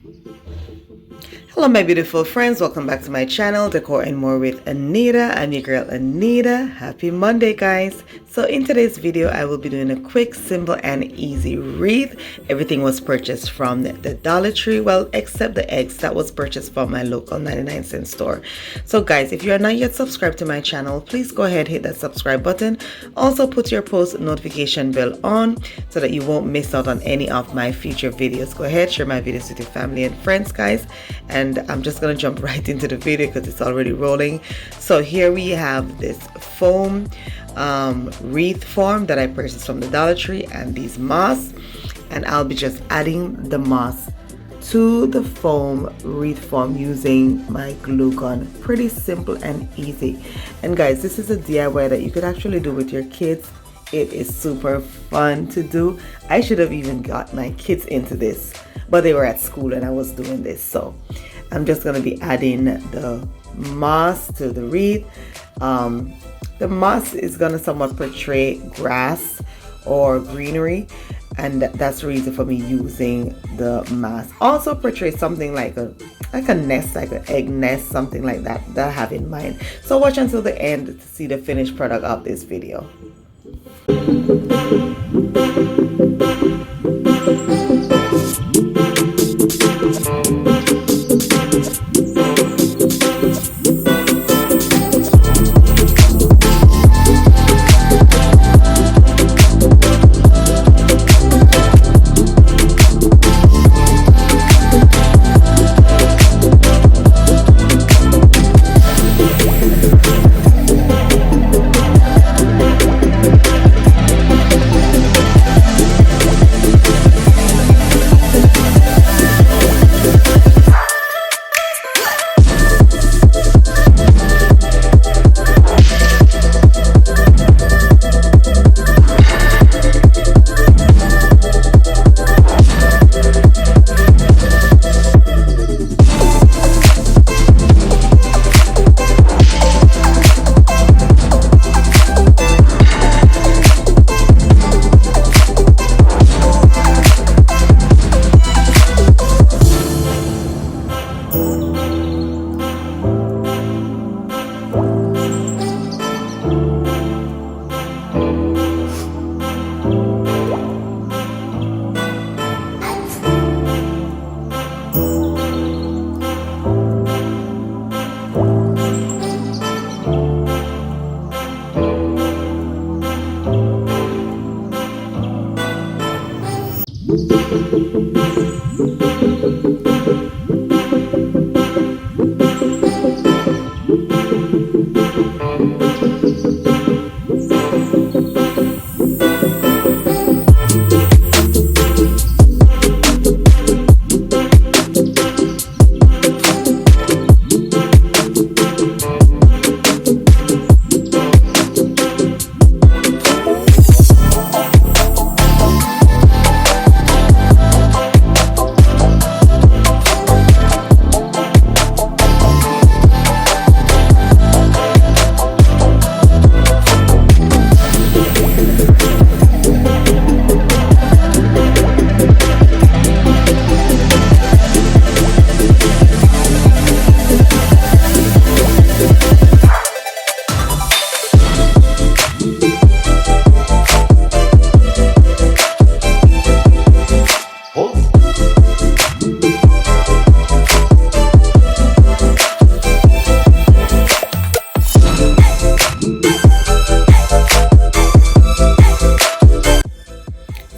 Hello my beautiful friends, welcome back to my channel, Decor and More with Anita. I'm your girl Anita. Happy Monday guys. So in today's video I will be doing a quick, simple and easy wreath. Everything was purchased from the Dollar Tree, well except the eggs that was purchased from my local 99-cent store. So guys, if you are not yet subscribed to my channel, please go ahead, hit that subscribe button. Also put your post notification bell on so that you won't miss out on any of my future videos. Go ahead, share my videos with your family and friends guys. And I'm just gonna jump right into the video because it's already rolling. So here we have this foam wreath form that I purchased from the Dollar Tree and these moss, and I'll be just adding the moss to the foam wreath form using my glue gun. Pretty simple and easy. And guys, this is a DIY that you could actually do with your kids. It is super fun to do. I should have even got my kids into this, but they were at school and I was doing this. So I'm just going to be adding the moss to the wreath. The moss is going to somewhat portray grass or greenery, and that's the reason for me using the moss. Also portray something like a nest, like an egg nest, something like that I have in mind. So watch until the end to see the finished product of this video.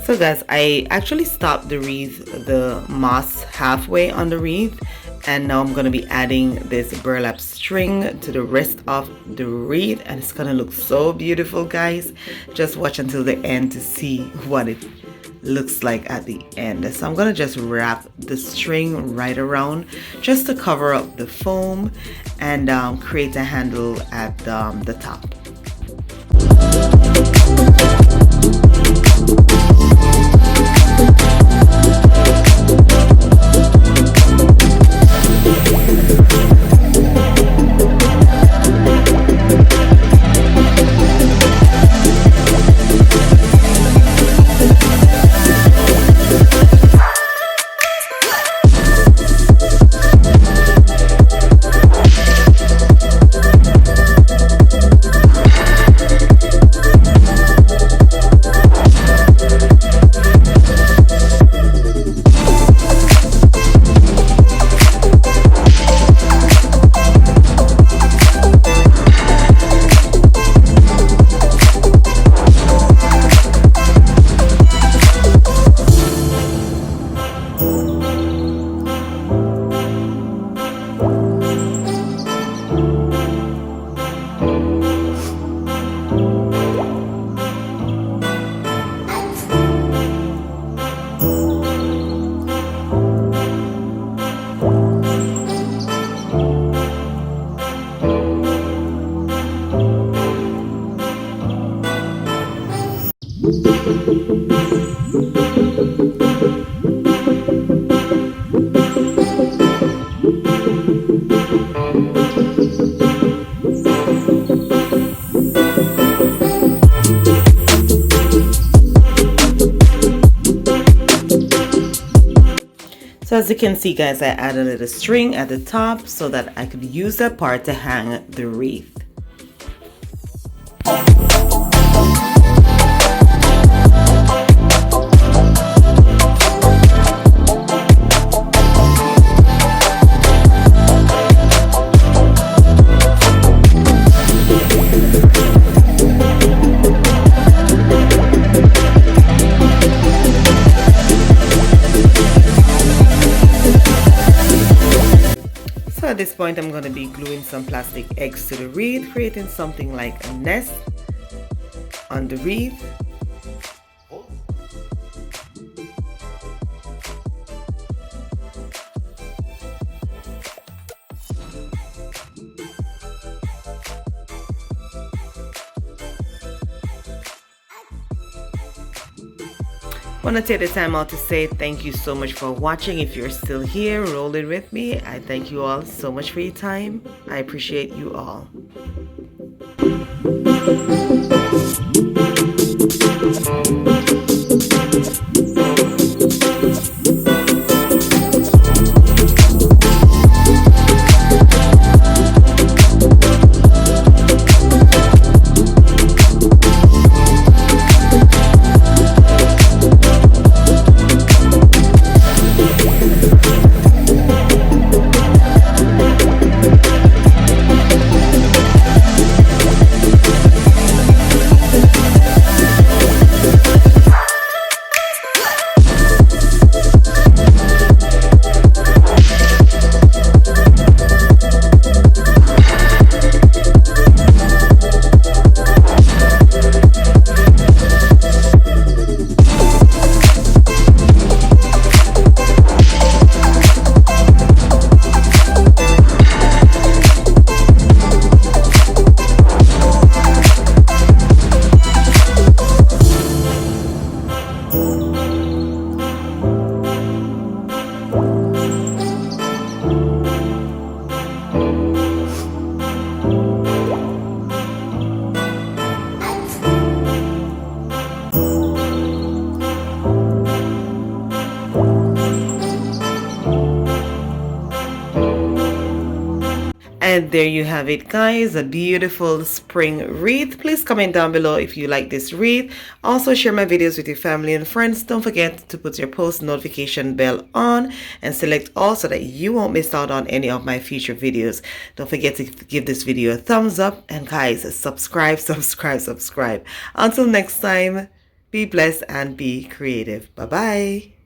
So guys, I actually stopped the moss halfway on the wreath, and now I'm going to be adding this burlap string to the rest of the wreath, and it's going to look so beautiful guys. Just watch until the end to see what it looks like at the end. So I'm going to just wrap the string right around just to cover up the foam and create a handle at the top. So as you can see guys, I added a little string at the top so that I could use that part to hang the wreath. So at this point, I'm going to be gluing some plastic eggs to the wreath, creating something like a nest on the wreath. I want to take the time out to say thank you so much for watching. If you're still here rolling with me, I thank you all so much for your time. I appreciate you all. And there you have it guys, a beautiful spring wreath. Please comment down below if you like this wreath. Also share my videos with your family and friends. Don't forget to put your post notification bell on and select all so that you won't miss out on any of my future videos. Don't forget to give this video a thumbs up, and guys, subscribe. Until next time, be blessed and be creative. Bye bye.